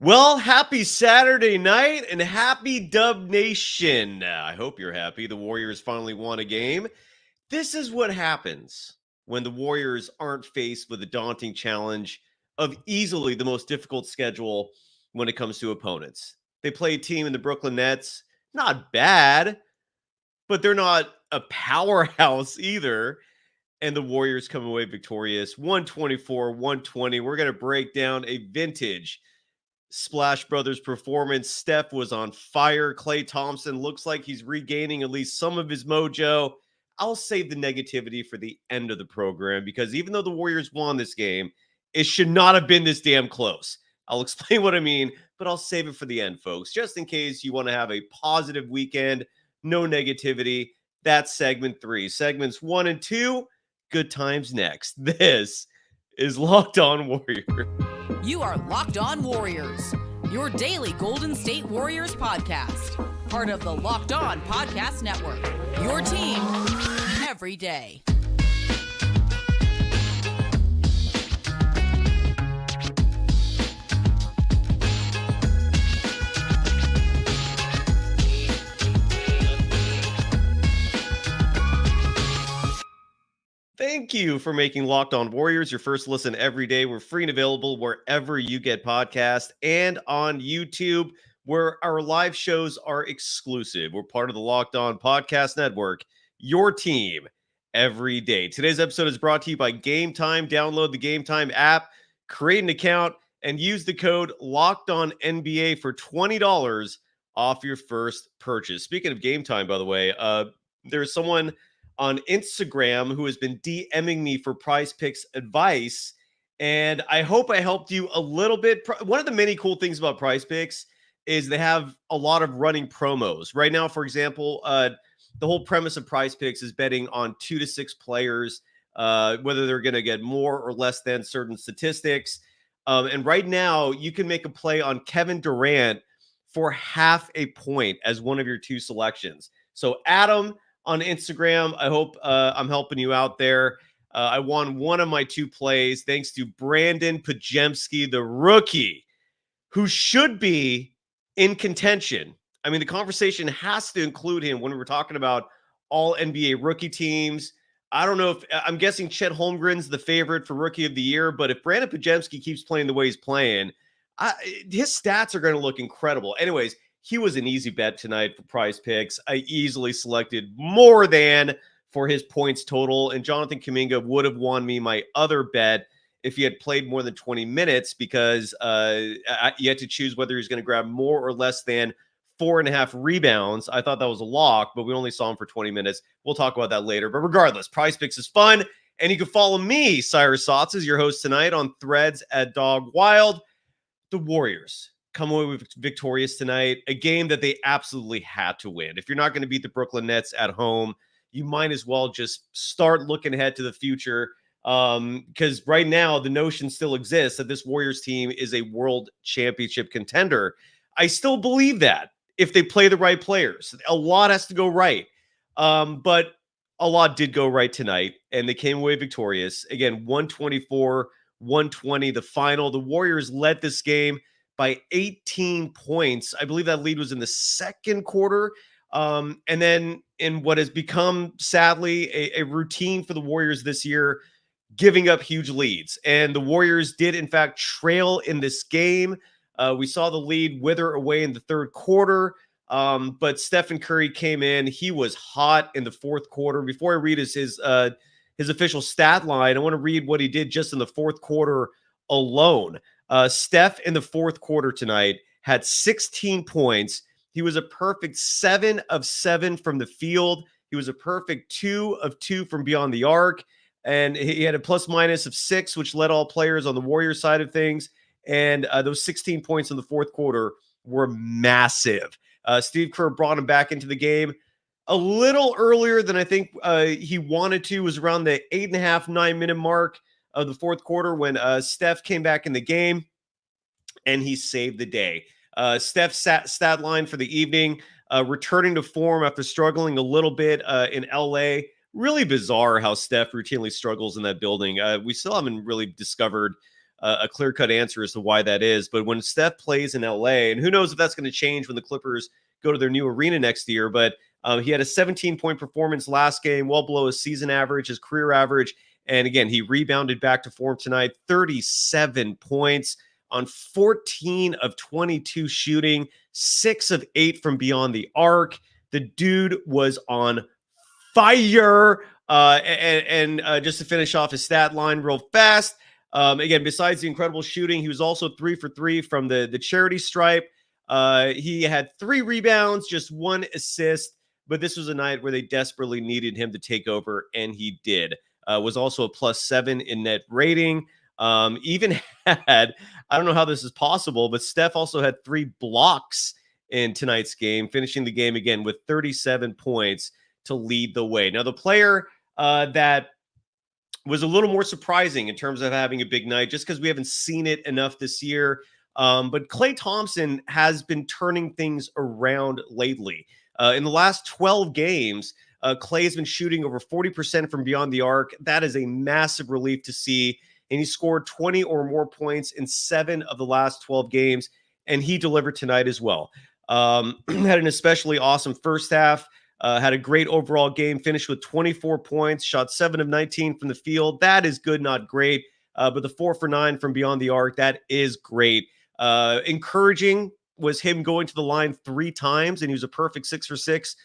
Well, happy Saturday night and happy Dub Nation. I hope you're happy. The Warriors finally won a game. This is what happens when the Warriors aren't faced with a daunting challenge of easily the most difficult schedule when it comes to opponents. They play a team in the Brooklyn Nets, not bad, but they're not a powerhouse either. And the Warriors come away victorious 124-120. We're going to break down a vintage Splash Brothers performance. Steph was on fire. Klay Thompson looks like he's regaining at least some of his mojo. I'll save the negativity for the end of the program because even though the Warriors won this game, it should not have been this damn close. I'll explain what I mean, but I'll save it for the end, folks, just in case you want to have a positive weekend, no negativity. That's segment 3. Segments 1 and 2, good times next. This is Locked On Warriors. You are Locked On Warriors, your daily Golden State Warriors podcast. Part of the Locked On Podcast Network, your team every day. Thank you for making Locked On Warriors your first listen every day. We're free and available wherever you get podcasts and on YouTube, where our live shows are exclusive. We're part of the Locked On Podcast Network, your team every day. Today's episode is brought to you by Gametime. Download the Gametime app, create an account, and use the code LOCKEDONNBA for $20 off your first purchase. Speaking of Gametime, by the way, there's someone on Instagram who has been DMing me for PrizePicks advice, and I hope I helped you a little bit. One of the many cool things about PrizePicks is they have a lot of running promos. Right now, for example, the whole premise of PrizePicks is betting on 2 to 6 players, whether they're going to get more or less than certain statistics. And right now, you can make a play on Kevin Durant for half a point as one of your 2 selections. So Adam on Instagram, I hope I'm helping you out there. I won one of my 2 plays thanks to Brandon Podziemski, the rookie, who should be in contention. I mean, the conversation has to include him when we're talking about all NBA rookie teams. I don't know if I'm guessing Chet Holmgren's the favorite for rookie of the year, but if Brandon Podziemski keeps playing the way he's playing, his stats are going to look incredible. Anyways, he was an easy bet tonight for PrizePicks. I easily selected more than for his points total, and Jonathan Kuminga would have won me my other bet if he had played more than 20 minutes because you had to choose whether he's going to grab more or less than 4.5 rebounds. I thought that was a lock, but we only saw him for 20 minutes. We'll talk about that later. But regardless, PrizePicks is fun, and you can follow me, Cyrus Saatsaz, your host tonight, on Threads at Dog Wild. The Warriors come away with victorious tonight, a game that they absolutely had to win. If you're not going to beat the Brooklyn Nets at home, you might as well just start looking ahead to the future because right now the notion still exists that this Warriors team is a world championship contender. I still believe that if they play the right players. A lot has to go right, but a lot did go right tonight, and they came away victorious. Again, 124-120, the final. The Warriors led this game by 18 points. I believe that lead was in the second quarter. And then in what has become, sadly, a routine for the Warriors this year, giving up huge leads. And the Warriors did, in fact, trail in this game. We saw the lead wither away in the third quarter. But Steph Curry came in. He was hot in the fourth quarter. Before I read his official stat line, I want to read what he did just in the fourth quarter alone. Steph in the fourth quarter tonight had 16 points. He was a perfect 7 of 7 from the field. He was a perfect 2 of 2 from beyond the arc. And he had a plus minus of 6, which led all players on the Warriors side of things. And those 16 points in the fourth quarter were massive. Steve Kerr brought him back into the game a little earlier than I think he wanted to. It was around the 8.5, 9-minute mark of the fourth quarter when Steph came back in the game, and he saved the day. Steph's stat line for the evening, returning to form after struggling a little bit in LA. Really bizarre how Steph routinely struggles in that building. We still haven't really discovered a clear-cut answer as to why that is. But when Steph plays in LA, and who knows if that's going to change when the Clippers go to their new arena next year, but he had a 17-point performance last game, well below his season average, his career average. And again, he rebounded back to form tonight, 37 points on 14 of 22 shooting, 6 of 8 from beyond the arc. The dude was on fire. And just to finish off his stat line real fast, again, besides the incredible shooting, he was also 3 for 3 from the charity stripe. He had 3 rebounds, just 1 assist, but this was a night where they desperately needed him to take over, and he did. Was also a +7 in net rating. Even had, I don't know how this is possible, but Steph also had 3 blocks in tonight's game, finishing the game again with 37 points to lead the way. Now, the player that was a little more surprising in terms of having a big night, just because we haven't seen it enough this year. But Klay Thompson has been turning things around lately. In the last 12 games, Klay has been shooting over 40% from beyond the arc. That is a massive relief to see. And he scored 20 or more points in 7 of the last 12 games. And he delivered tonight as well. Had an especially awesome first half. Had a great overall game, finished with 24 points, shot 7 of 19 from the field. That is good, not great. But the 4 for 9 from beyond the arc, that is great. Encouraging was him going to the line 3 times, and he was a perfect 6 for 6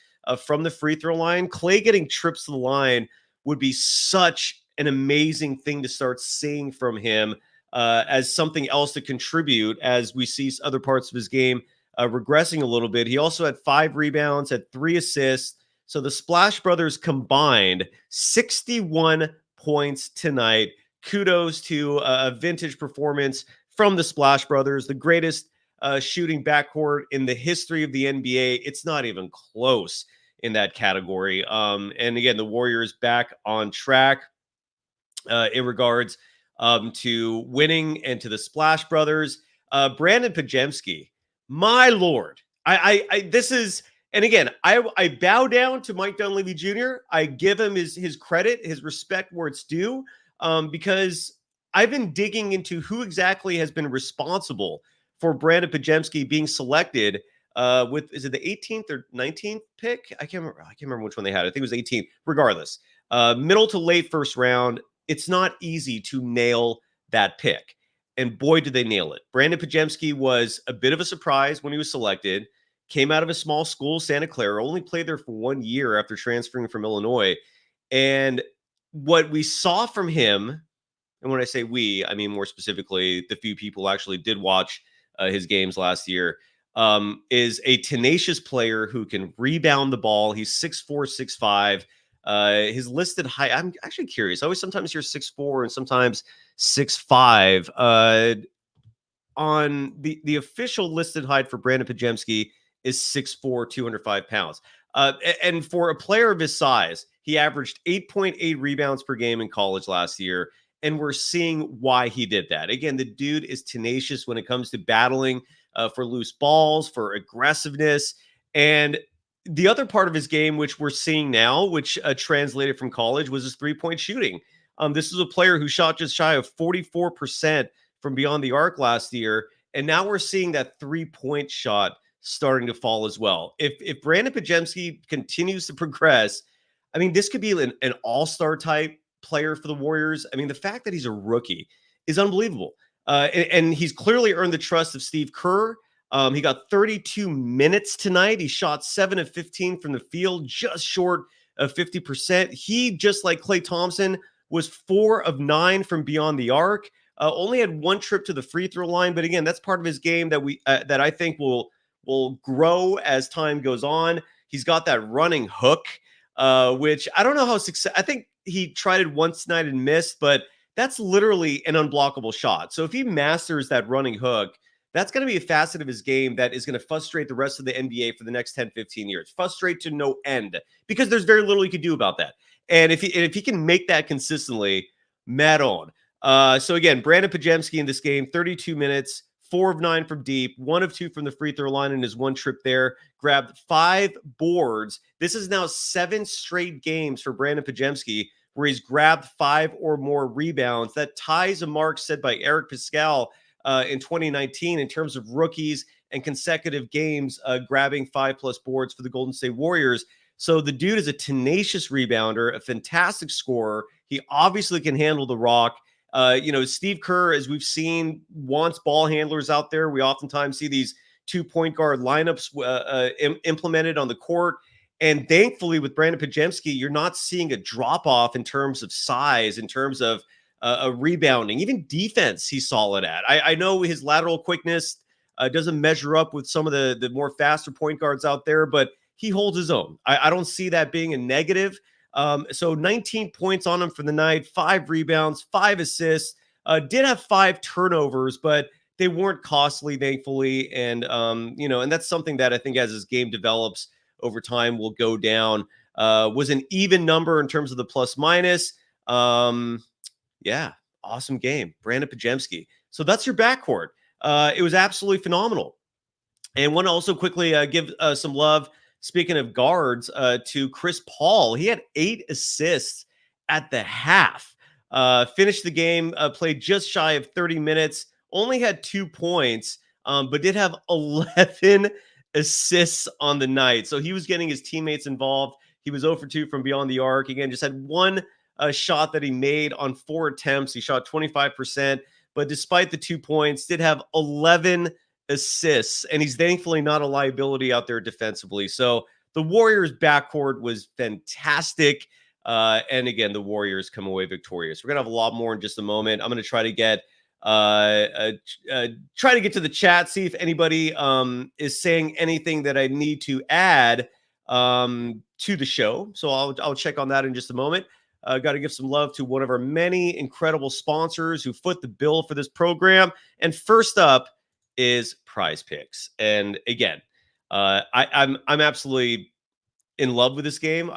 from the free throw line. Klay getting trips to the line would be such an amazing thing to start seeing from him as something else to contribute as we see other parts of his game regressing a little bit. He also had 5 rebounds, had 3 assists. So the Splash Brothers combined 61 points tonight. Kudos to a vintage performance from the Splash Brothers, the greatest shooting backcourt in the history of the NBA. It's not even close in that category. And again, the Warriors back on track in regards to winning, and to the Splash Brothers. Brandon Podziemski, my Lord. This is, and again, I bow down to Mike Dunleavy Jr. I give him his credit, his respect where it's due, because I've been digging into who exactly has been responsible for Brandon Podziemski being selected is it the 18th or 19th pick? I can't remember which one they had. I think it was 18th. Regardless, middle to late first round. It's not easy to nail that pick. And boy, did they nail it. Brandon Podziemski was a bit of a surprise when he was selected. Came out of a small school, Santa Clara, only played there for 1 year after transferring from Illinois. And what we saw from him, and when I say we, I mean more specifically the few people who actually did watch his games last year, is a tenacious player who can rebound the ball. He's 6'4", 6'5". His listed height, I'm actually curious. I always sometimes hear 6'4" and sometimes 6'5". On the official listed height for Brandon Podziemski is 6'4", 205 pounds. And for a player of his size, he averaged 8.8 rebounds per game in college last year. And we're seeing why he did that. Again, the dude is tenacious when it comes to battling for loose balls, for aggressiveness. And the other part of his game, which we're seeing now, which translated from college, was his three-point shooting. This is a player who shot just shy of 44% from beyond the arc last year. And now we're seeing that three-point shot starting to fall as well. If Brandon Podziemski continues to progress, I mean, this could be an all-star type player for the Warriors. I mean, the fact that he's a rookie is unbelievable. And he's clearly earned the trust of Steve Kerr. He got 32 minutes tonight. He shot 7 of 15 from the field, just short of 50%. He, just like Klay Thompson, was 4 of 9 from beyond the arc. Only had 1 trip to the free throw line, but again, that's part of his game that I think will grow as time goes on. He's got that running hook, which I don't know how success. I think he tried it once tonight and missed, but that's literally an unblockable shot. So if he masters that running hook, that's going to be a facet of his game that is going to frustrate the rest of the NBA for the next 10, 15 years. Frustrate to no end, because there's very little he can do about that. And if he can make that consistently, mad on. So again, Brandon Podziemski in this game, 32 minutes, 4 of 9 from deep, 1 of 2 from the free throw line in his 1 trip there, grabbed 5 boards. This is now 7 straight games for Brandon Podziemski where he's grabbed 5 or more rebounds. That ties a mark set by Eric Pascal in 2019 in terms of rookies and consecutive games grabbing 5+ boards for the Golden State Warriors. So the dude is a tenacious rebounder, a fantastic scorer. He obviously can handle the rock. Steve Kerr, as we've seen, wants ball handlers out there. We oftentimes see these 2 point guard lineups implemented on the court. And thankfully, with Brandon Podziemski, you're not seeing a drop off in terms of size, in terms of rebounding, even defense. He's solid at. I know his lateral quickness doesn't measure up with some of the more faster point guards out there, but he holds his own. I don't see that being a negative. So 19 points on him for the night, 5 rebounds, 5 assists, did have 5 turnovers, but they weren't costly, thankfully. And, and that's something that I think as his game develops over time will go down. Was an even number in terms of the plus minus. Yeah, awesome game. Brandon Podziemski. So that's your backcourt. It was absolutely phenomenal. And want to also quickly give some love, speaking of guards, to Chris Paul. He had 8 assists at the half. Finished the game, played just shy of 30 minutes, only had 2 points, but did have 11 assists on the night. So he was getting his teammates involved. He was 0 for 2 from beyond the arc. Again, just had 1 shot that he made on 4 attempts. He shot 25%, but despite the 2 points, did have 11 assists, and he's thankfully not a liability out there defensively. So the Warriors backcourt was fantastic. And again, the Warriors come away victorious. We're going to have a lot more in just a moment. I'm going to try to get to the chat, see if anybody is saying anything that I need to add to the show. So I'll check on that in just a moment. Got to give some love to one of our many incredible sponsors who foot the bill for this program. And first up is PrizePicks. And again, I'm absolutely in love with this game.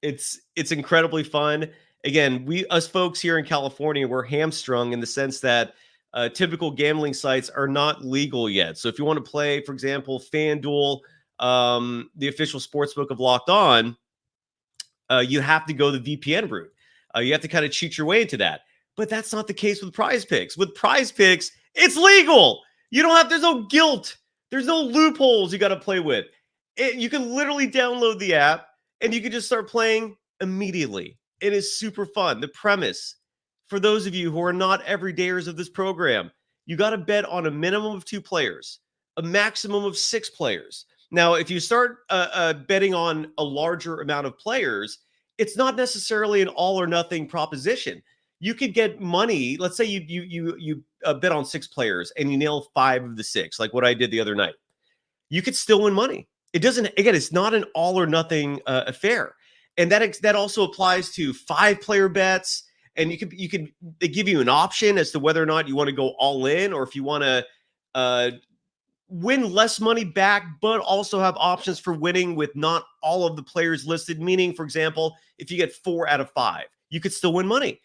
It's incredibly fun. Again, us folks here in California, we're hamstrung in the sense that typical gambling sites are not legal yet. So if you want to play, for example, FanDuel, the official sportsbook of Locked On, you have to go the VPN route. You have to kind of cheat your way into that. But that's not the case with PrizePicks. With PrizePicks, it's legal. There's no guilt. There's no loopholes you got to play with. You can literally download the app and you can just start playing immediately. It is super fun. The premise, for those of you who are not everydayers of this program, you got to bet on a minimum of 2 players, a maximum of 6 players. Now, if you start betting on a larger amount of players, it's not necessarily an all or nothing proposition. You could get money. Let's say you bet on 6 players and you nail 5 of the 6, like what I did the other night. You could still win money. It's not an all or nothing affair. And that also applies to 5-player bets. And they give you an option as to whether or not you want to go all in, or if you want to win less money back, but also have options for winning with not all of the players listed. Meaning, for example, if you get 4 out of 5, you could still win money.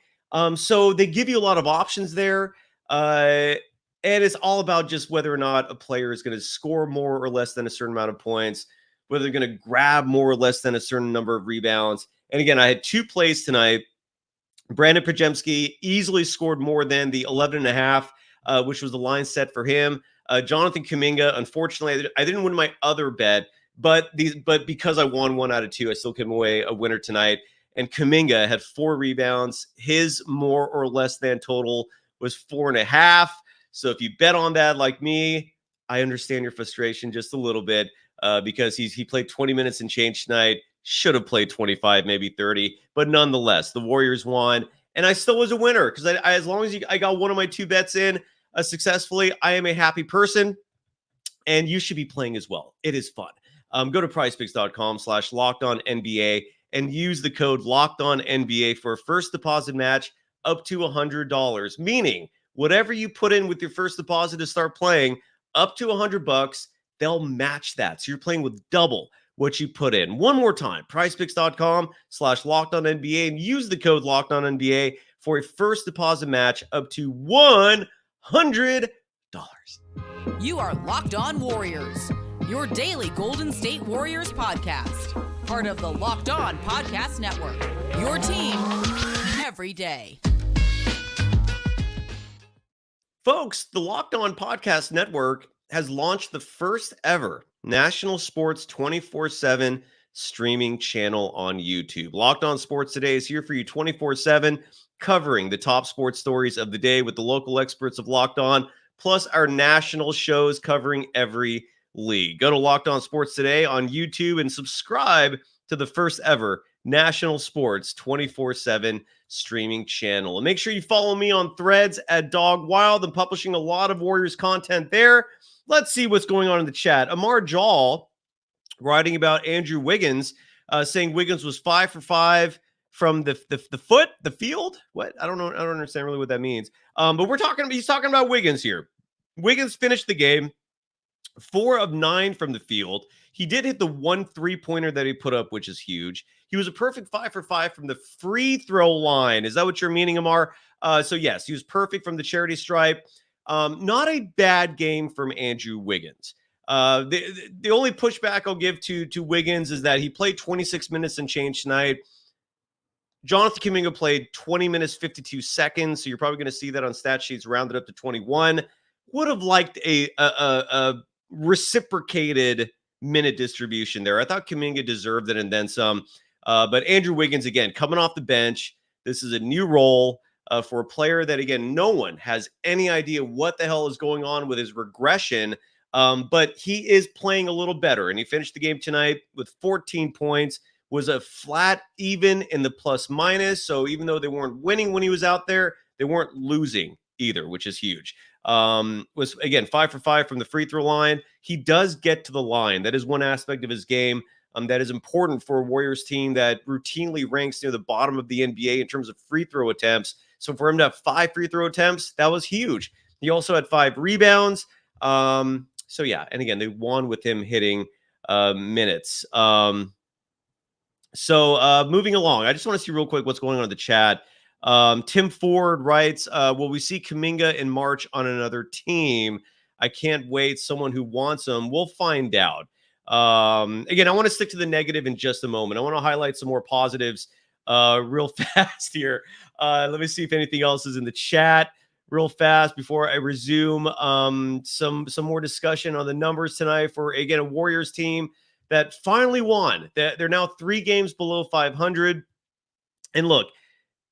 So they give you a lot of options there. And it's all about just whether or not a player is going to score more or less than a certain amount of points, whether they're going to grab more or less than a certain number of rebounds. And again, I had 2 plays tonight. Brandon Podziemski easily scored more than the 11.5, which was the line set for him. Jonathan Kuminga, unfortunately, I didn't win my other bet, but because I won 1 out of 2, I still came away a winner tonight. And Kuminga had 4 rebounds. His more or less than total was 4.5. So if you bet on that like me, I understand your frustration just a little bit because he played 20 minutes and change tonight. Should have played 25, maybe 30. But nonetheless, the Warriors won. And I still was a winner because as long as I got one of my 2 bets in successfully, I am a happy person. And you should be playing as well. It is fun. Go to prizepicks.com/LockedOnNBA and use the code LockedOnNBA for a first deposit match up to $100. Meaning, whatever you put in with your first deposit to start playing, up to $100, they'll match that. So you're playing with double what you put in. One more time, prizepicks.com/LockedOnNBA and use the code LockedOnNBA for a first deposit match up to $100. You are Locked On Warriors, your daily Golden State Warriors podcast. Part of the Locked On Podcast Network. Your team every day. Folks, the Locked On Podcast Network has launched the first ever national sports 24/7 streaming channel on YouTube. Locked On Sports Today is here for you 24/7, covering the top sports stories of the day with the local experts of Locked On, plus our national shows covering every league. Go to Locked On Sports Today on YouTube and subscribe to the first ever national sports 24/7 streaming channel. And make sure you follow me on Threads at Dog Wild. I'm publishing a lot of Warriors content there. Let's see what's going on in the chat. Amar Jal writing about Andrew Wiggins, saying Wiggins was 5 for 5 from the field. What? I don't know. I don't understand really what that means. But he's talking about Wiggins here. Wiggins finished the game 4 of 9 from the field. He did hit the 1 3-pointer that he put up, which is huge. He was a perfect 5 for 5 from the free throw line. Is that what you're meaning, Amar? So yes, he was perfect from the charity stripe. Not a bad game from Andrew Wiggins. The only pushback I'll give to Wiggins is that he played 26 minutes and change tonight. Jonathan Kuminga played 20 minutes, 52 seconds. So you're probably going to see that on stat sheets rounded up to 21. Would have liked a reciprocated minute distribution there. I thought Kuminga deserved it and then some. But Andrew Wiggins, again, coming off the bench. This is a new role for a player that, again, no one has any idea what the hell is going on with his regression. But he is playing a little better. And he finished the game tonight with 14 points, was a flat even in the plus minus. So even though they weren't winning when he was out there, they weren't losing either, which is huge. Was, again, 5 for 5 from the free throw line. He does get to the line. That is one aspect of his game that is important for a Warriors team that routinely ranks near the bottom of the NBA in terms of free throw attempts. So for him to have 5 free throw attempts, that was huge. He also had 5 rebounds. So yeah, and again, they won with him hitting minutes. So moving along, I just want to see real quick what's going on in the chat. Tim Ford writes, will we see Kuminga in March on another team? I can't wait. Someone who wants him. We'll find out. Again, I want to stick to the negative in just a moment. I want to highlight some more positives real fast here. Let me see if anything else is in the chat real fast before I resume. Some more discussion on the numbers tonight for, again, a Warriors team that finally won. They're now 3 games below 500. And look,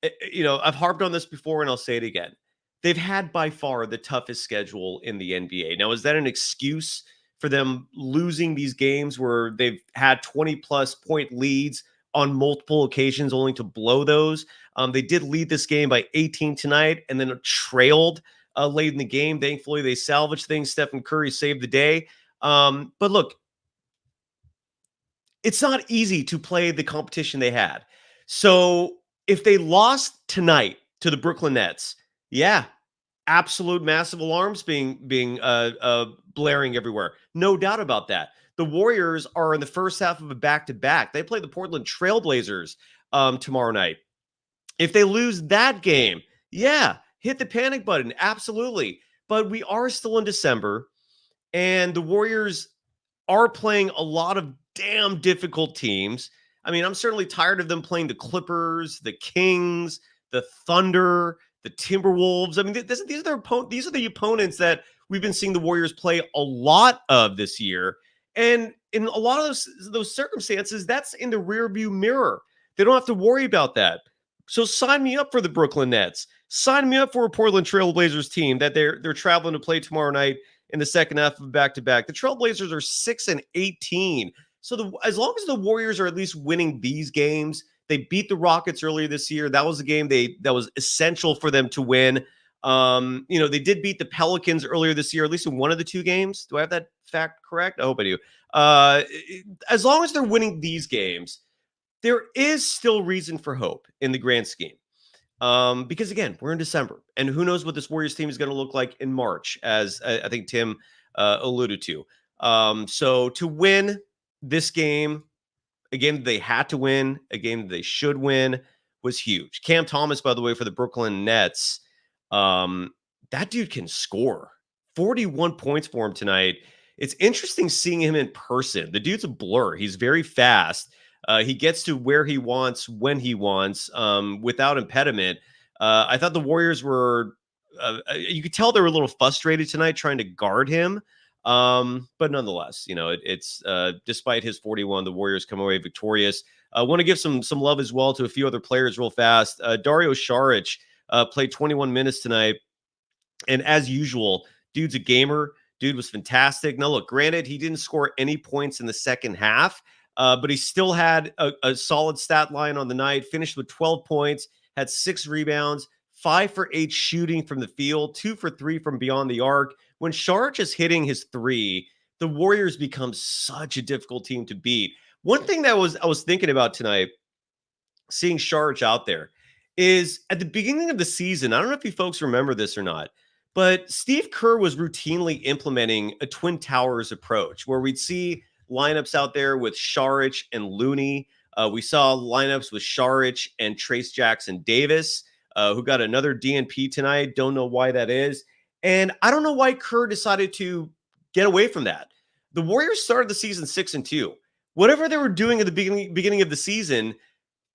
I've harped on this before and I'll say it again. They've had by far the toughest schedule in the NBA. Now, is that an excuse for them losing these games where they've had 20-plus point leads on multiple occasions only to blow those? They did lead this game by 18 tonight and then trailed late in the game. Thankfully, they salvaged things. Steph Curry saved the day. But look, it's not easy to play the competition they had. So if they lost tonight to the Brooklyn Nets, yeah, absolute massive alarms being blaring everywhere. No doubt about that. The Warriors are in the first half of a back-to-back. They play the Portland Trailblazers tomorrow night. If they lose that game, yeah, hit the panic button. Absolutely. But we are still in December, and the Warriors are playing a lot of damn difficult teams. I mean, I'm certainly tired of them playing the Clippers, the Kings, the Thunder, the Timberwolves. I mean, these are the opponents that we've been seeing the Warriors play a lot of this year. And in a lot of those circumstances, that's in the rearview mirror. They don't have to worry about that. So sign me up for the Brooklyn Nets. Sign me up for a Portland Trailblazers team that they're traveling to play tomorrow night in the second half of back-to-back. The Trailblazers are 6-18. So as long as the Warriors are at least winning these games, they beat the Rockets earlier this year. That was a game that was essential for them to win. They did beat the Pelicans earlier this year, at least in one of the 2 games. Do I have that fact correct? I hope I do. As long as they're winning these games, there is still reason for hope in the grand scheme. Because again, we're in December, and who knows what this Warriors team is going to look like in March, as I think Tim alluded to. So to win this game, a game that they had to win, a game that they should win, was huge. Cam Thomas, by the way, for the Brooklyn Nets, that dude can score. 41 points for him tonight. It's interesting seeing him in person. The dude's a blur. He's very fast. He gets to where he wants when he wants without impediment. I thought the Warriors were, you could tell they were a little frustrated tonight trying to guard him. But nonetheless, it's despite his 41, the Warriors come away victorious. I want to give some love as well to a few other players real fast. Dario Saric played 21 minutes tonight. And as usual, dude's a gamer. Dude was fantastic. Now, look, granted, he didn't score any points in the second half, but he still had a solid stat line on the night, finished with 12 points, had 6 rebounds, 5 for 8 shooting from the field, 2 for 3 from beyond the arc. When Saric is hitting his 3, the Warriors become such a difficult team to beat. One thing that I was thinking about tonight, seeing Saric out there, is at the beginning of the season, I don't know if you folks remember this or not, but Steve Kerr was routinely implementing a Twin Towers approach where we'd see lineups out there with Saric and Looney. We saw lineups with Saric and Trace Jackson Davis, who got another DNP tonight. Don't know why that is. And I don't know why Kerr decided to get away from that. The Warriors started the season 6-2. Whatever they were doing at the beginning of the season,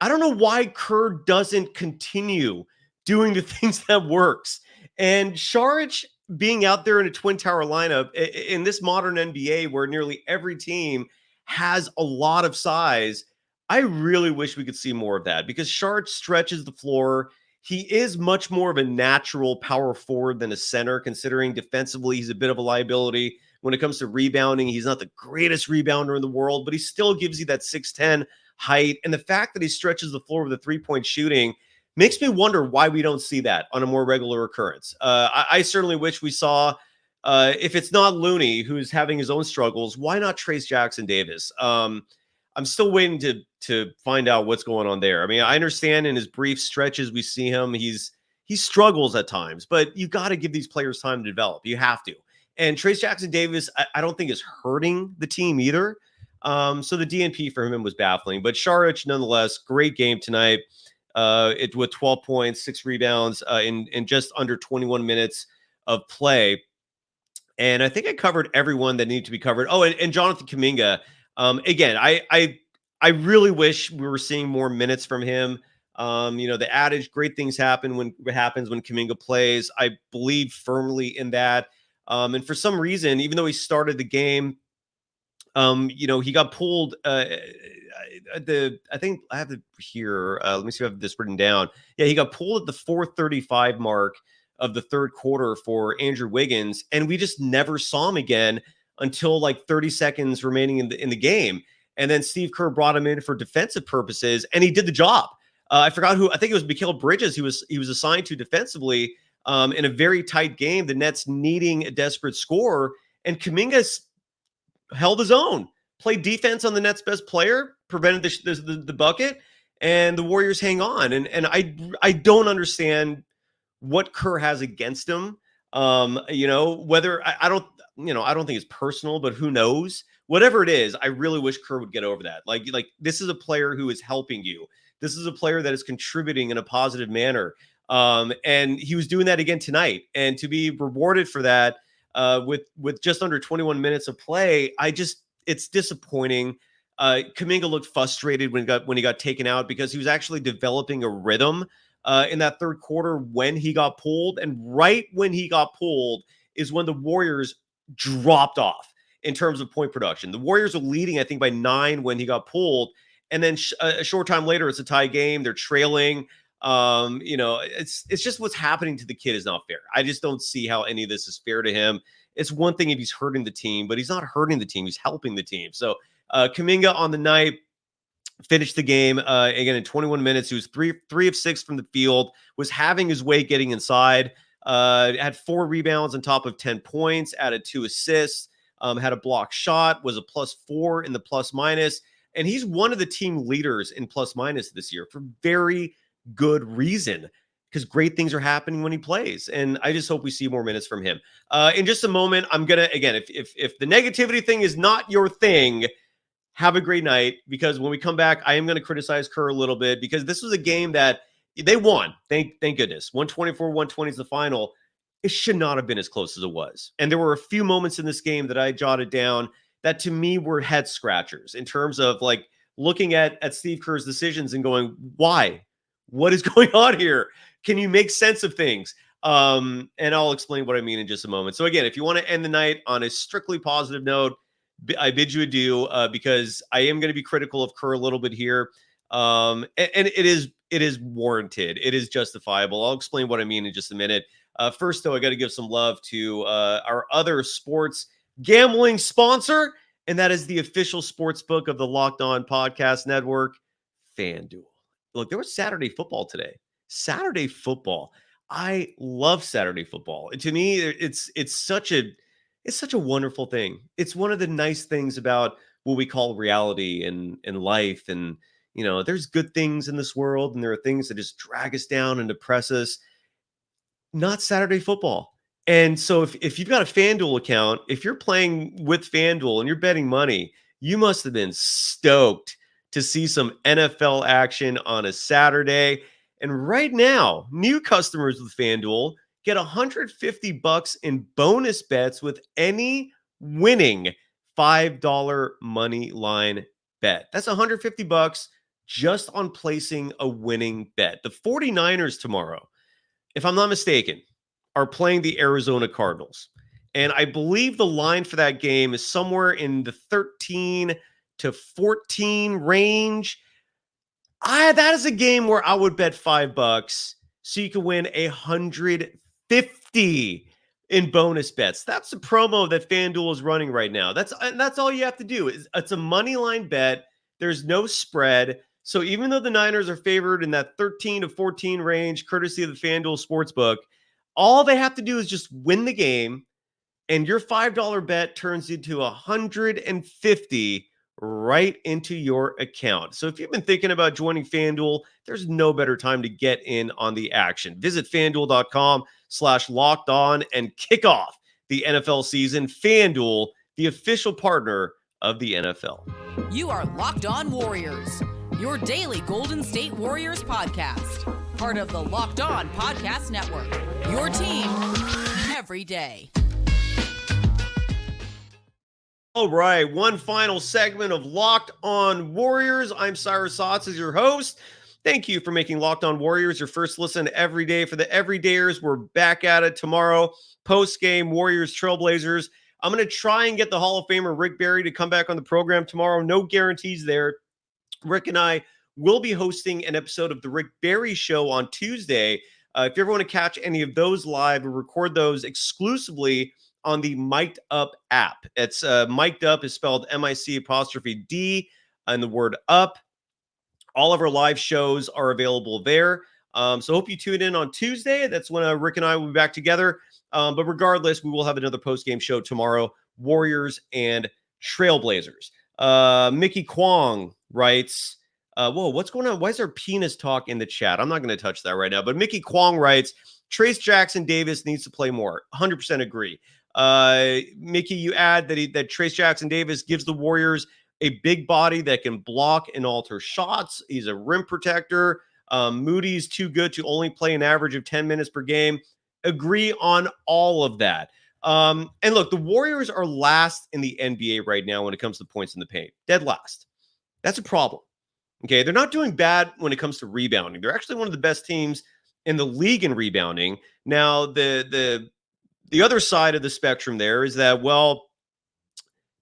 I don't know why Kerr doesn't continue doing the things that works. And Saric being out there in a Twin Tower lineup in this modern NBA where nearly every team has a lot of size, I really wish we could see more of that because Saric stretches the floor. He is much more of a natural power forward than a center, considering defensively he's a bit of a liability. When it comes to rebounding, he's not the greatest rebounder in the world, but he still gives you that 6'10" height. And the fact that he stretches the floor with a three-point shooting makes me wonder why we don't see that on a more regular occurrence. I certainly wish we saw, if it's not Looney who's having his own struggles, why not Trace Jackson Davis? I'm still waiting to find out what's going on there. I mean, I understand in his brief stretches we see him, he struggles at times, but you got to give these players time to develop. You have to. And Trace Jackson Davis, I don't think is hurting the team either. So the DNP for him was baffling. But Saric, nonetheless, great game tonight. With 12 points, 6 rebounds in just under 21 minutes of play. And I think I covered everyone that needed to be covered. Oh, and Jonathan Kuminga. Again, I really wish we were seeing more minutes from him. The adage, great things happen when Kuminga plays. I believe firmly in that. And for some reason, even though he started the game, he got pulled. I think I have it here. Let me see if I have this written down. Yeah, he got pulled at the 4:35 mark of the third quarter for Andrew Wiggins, and we just never saw him again until like 30 seconds remaining in the game. And then Steve Kerr brought him in for defensive purposes, and he did the job. I forgot who. I think it was Mikal Bridges. He was assigned to defensively in a very tight game. The Nets needing a desperate score, and Kuminga held his own. Played defense on the Nets' best player, prevented the bucket, and the Warriors hang on. And I don't understand what Kerr has against him. Whether I don't think it's personal, but who knows? Whatever it is, I really wish Kerr would get over that. Like this is a player who is helping you. This is a player that is contributing in a positive manner. And he was doing that again tonight. And to be rewarded for that with just under 21 minutes of play, it's disappointing. Kuminga looked frustrated when he got taken out because he was actually developing a rhythm in that third quarter when he got pulled. And right when he got pulled is when the Warriors dropped off in terms of point production. The Warriors are leading, I think, by 9 when he got pulled. And then a short time later, it's a tie game. They're trailing. It's just what's happening to the kid is not fair. I just don't see how any of this is fair to him. It's one thing if he's hurting the team, but he's not hurting the team. He's helping the team. So Kuminga on the night finished the game again in 21 minutes. He was 3 of 6 from the field, was having his way getting inside, had 4 rebounds on top of 10 points, added 2 assists, had a block shot, was a +4 in the plus minus. And he's one of the team leaders in plus minus this year for very good reason, because great things are happening when he plays. And I just hope we see more minutes from him. In just a moment, I'm going to, again, if the negativity thing is not your thing, have a great night, because when we come back, I am going to criticize Kerr a little bit, because this was a game that they won. Thank goodness. 124-120 is the final. It should not have been as close as it was. And there were a few moments in this game that I jotted down that to me were head scratchers in terms of like looking at Steve Kerr's decisions and going, why? What is going on here? Can you make sense of things? And I'll explain what I mean in just a moment. So again, if you want to end the night on a strictly positive note, I bid you adieu, because I am going to be critical of Kerr a little bit here. And it is warranted. It is justifiable. I'll explain what I mean in just a minute. First, though, I got to give some love to our other sports gambling sponsor, and that is the official sports book of the Locked On Podcast Network, FanDuel. Look, there was Saturday football today. Saturday football. I love Saturday football. To me, it's such a wonderful thing. It's one of the nice things about what we call reality and life. And, there's good things in this world, and there are things that just drag us down and depress us. Not Saturday football. And so if you've got a FanDuel account, if you're playing with FanDuel and you're betting money, you must have been stoked to see some NFL action on a Saturday. And right now, new customers with FanDuel get $150 in bonus bets with any winning $5 money line bet. That's $150 just on placing a winning bet. The 49ers tomorrow, if I'm not mistaken, are playing the Arizona Cardinals. And I believe the line for that game is somewhere in the 13 to 14 range. That is a game where I would bet $5 so you can win $150 in bonus bets. That's the promo that FanDuel is running right now. That's all you have to do. It's a money line bet. There's no spread. So even though the Niners are favored in that 13 to 14 range, courtesy of the FanDuel Sportsbook, all they have to do is just win the game, and your $5 bet turns into $150 right into your account. So if you've been thinking about joining FanDuel, there's no better time to get in on the action. Visit FanDuel.com/lockedon and kick off the NFL season. FanDuel, the official partner of the NFL. You are Locked On Warriors, your daily Golden State Warriors podcast. Part of the Locked On Podcast Network, your team every day. All right, one final segment of Locked On Warriors. I'm Cyrus Saatsaz, your host. Thank you for making Locked On Warriors your first listen every day. For the everydayers, we're back at it tomorrow. Post-game, Warriors, Trailblazers. I'm going to try and get the Hall of Famer Rick Barry to come back on the program tomorrow. No guarantees there. Rick and I will be hosting an episode of the Rick Barry Show on Tuesday. If you ever want to catch any of those live, we record those exclusively on the Mic'd Up app. It's Mic'd Up is spelled MIC''D and the word up. All of our live shows are available there. So hope you tune in on Tuesday. That's when Rick and I will be back together. But regardless, we will have another post-game show tomorrow, Warriors and Trailblazers. Mickey Kwong writes, whoa, what's going on? Why is there penis talk in the chat? I'm not going to touch that right now. But Mickey Kwong writes, Trace Jackson Davis needs to play more. 100% agree. Mickey, you add that Trace Jackson Davis gives the Warriors a big body that can block and alter shots. He's a rim protector. Moody's too good to only play an average of 10 minutes per game. Agree on all of that. And look, the Warriors are last in the NBA right now when it comes to points in the paint. Dead last. That's a problem. Okay, they're not doing bad when it comes to rebounding. They're actually one of the best teams in the league in rebounding. Now, the other side of the spectrum there is that, well,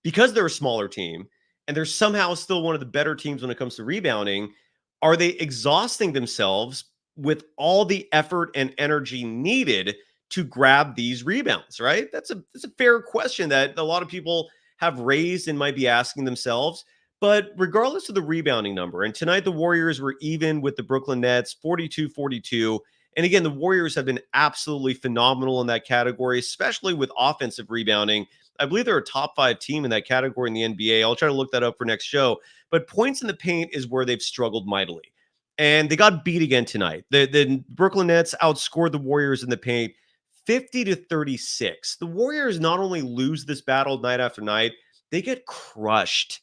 because they're a smaller team and they're somehow still one of the better teams when it comes to rebounding, are they exhausting themselves with all the effort and energy needed to grab these rebounds, right? That's a fair question that a lot of people have raised and might be asking themselves. But regardless of the rebounding number, and tonight the Warriors were even with the Brooklyn Nets, 42-42. And again, the Warriors have been absolutely phenomenal in that category, especially with offensive rebounding. I believe they're a top 5 team in that category in the NBA. I'll try to look that up for next show. But points in the paint is where they've struggled mightily. And they got beat again tonight. The Brooklyn Nets outscored the Warriors in the paint 50-36. The Warriors not only lose this battle night after night, they get crushed.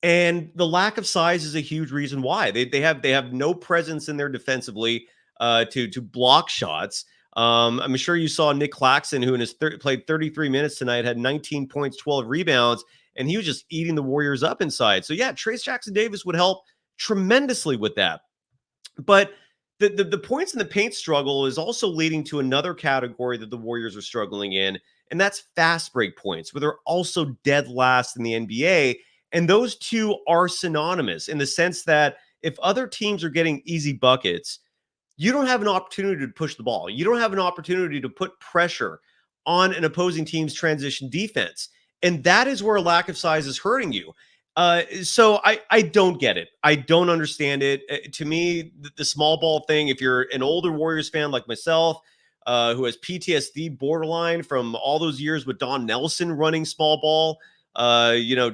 And the lack of size is a huge reason why. They have no presence in there defensively to block shots. I'm sure you saw Nick Claxton, who played 33 minutes tonight, had 19 points, 12 rebounds, and he was just eating the Warriors up inside. So yeah, Trayce Jackson-Davis would help tremendously with that. But the points in the paint struggle is also leading to another category that the Warriors are struggling in, and that's fast break points, where they're also dead last in the NBA. And those two are synonymous in the sense that if other teams are getting easy buckets, you don't have an opportunity to push the ball. You don't have an opportunity to put pressure on an opposing team's transition defense. And that is where a lack of size is hurting you. So I don't get it. I don't understand it. To me, the small ball thing, if you're an older Warriors fan like myself, who has PTSD borderline from all those years with Don Nelson running small ball,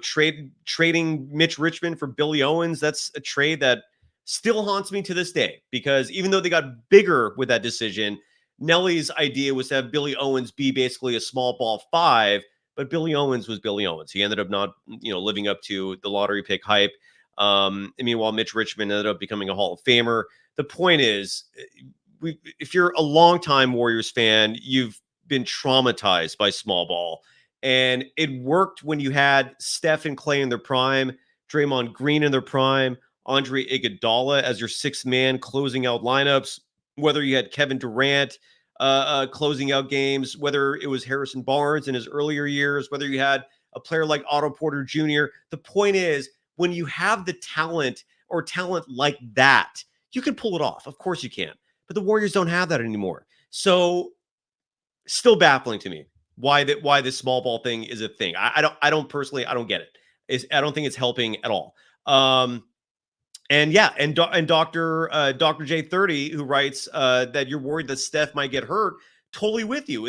trading Mitch Richmond for Billy Owens, that's a trade that still haunts me to this day, because even though they got bigger with that decision, Nelly's idea was to have Billy Owens be basically a small ball 5, but Billy Owens was Billy Owens. He ended up not, living up to the lottery pick hype. Meanwhile, Mitch Richmond ended up becoming a Hall of Famer. The point is, if you're a longtime Warriors fan, you've been traumatized by small ball. And it worked when you had Steph and Klay in their prime, Draymond Green in their prime, Andre Iguodala as your sixth man closing out lineups, whether you had Kevin Durant closing out games, whether it was Harrison Barnes in his earlier years, whether you had a player like Otto Porter Jr. The point is, when you have the talent or talent like that, you can pull it off. Of course you can. But the Warriors don't have that anymore. So still baffling to me why this small ball thing is a thing. I don't personally, I don't get it. I don't think it's helping at all. And Dr. J30, who writes that you're worried that Steph might get hurt, totally with you.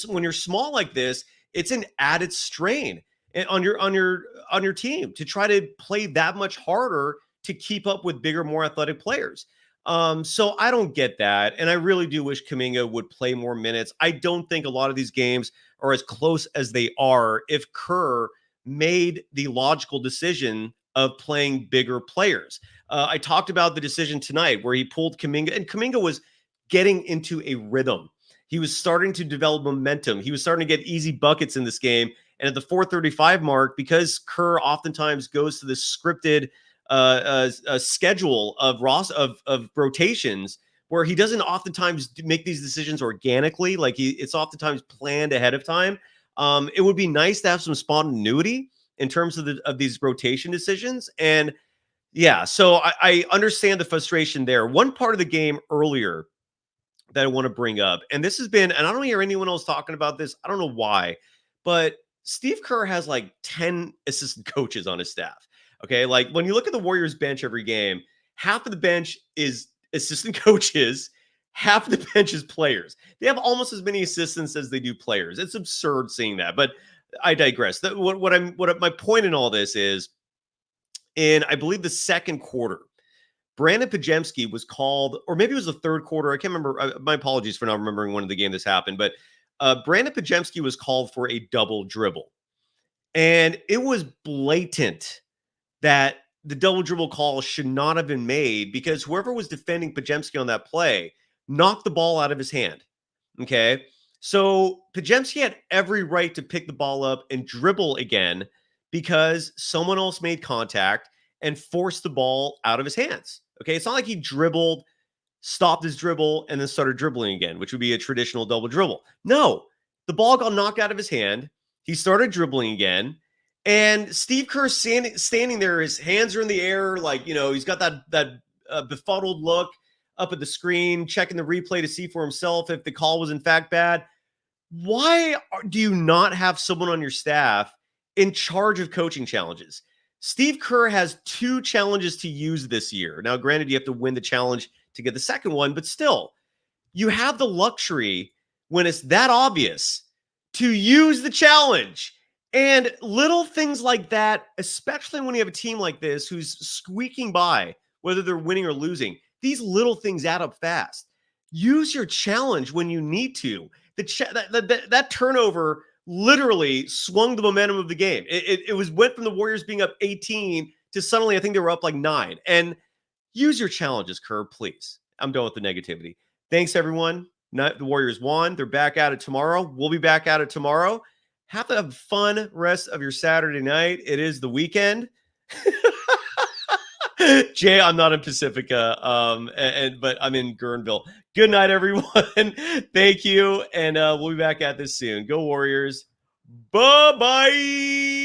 When you're small like this, it's an added strain on your team to try to play that much harder to keep up with bigger, more athletic players. So I don't get that, and I really do wish Kuminga would play more minutes. I don't think a lot of these games are as close as they are if Kerr made the logical decision of playing bigger players. I talked about the decision tonight where he pulled Kuminga, and Kuminga was getting into a rhythm. He was starting to develop momentum. He was starting to get easy buckets in this game. And at the 4:35 mark, because Kerr oftentimes goes to this scripted schedule of rotations where he doesn't oftentimes make these decisions organically, like it's oftentimes planned ahead of time. It would be nice to have some spontaneity in terms of these rotation decisions. And yeah, so I understand the frustration there. One part of the game earlier that I want to bring up, and this has been, and I don't hear anyone else talking about this. I don't know why, but Steve Kerr has like 10 assistant coaches on his staff. Okay. Like when you look at the Warriors bench every game, half of the bench is assistant coaches, half of the bench is players. They have almost as many assistants as they do players. It's absurd seeing that, but I digress. My point in all this is, in I believe the second quarter, Brandon Podziemski was called, or maybe it was the third quarter. I can't remember. My apologies for not remembering when the game this happened, but Brandon Podziemski was called for a double dribble, and it was blatant that the double dribble call should not have been made because whoever was defending Podziemski on that play knocked the ball out of his hand. Okay. So Podziemski had every right to pick the ball up and dribble again because someone else made contact and forced the ball out of his hands. Okay. It's not like he dribbled, stopped his dribble, and then started dribbling again, which would be a traditional double dribble. No, the ball got knocked out of his hand. He started dribbling again. And Steve Kerr standing there, his hands are in the air, like, he's got that befuddled look up at the screen, checking the replay to see for himself if the call was in fact bad. Why do you not have someone on your staff in charge of coaching challenges? Steve Kerr has 2 challenges to use this year. Now, granted, you have to win the challenge to get the second one, but still, you have the luxury when it's that obvious to use the challenge. And little things like that, especially when you have a team like this who's squeaking by, whether they're winning or losing, these little things add up fast. Use your challenge when you need to. That turnover literally swung the momentum of the game. It went from the Warriors being up 18 to suddenly I think they were up like 9. And use your challenges, Kerr, please. I'm done with the negativity. Thanks, everyone. The Warriors won. They're back at it tomorrow. We'll be back at it tomorrow. Have a fun rest of your Saturday night. It is the weekend. Jay, I'm not in Pacifica, but I'm in Guerneville. Good night, everyone. Thank you, and we'll be back at this soon. Go Warriors. Bye-bye.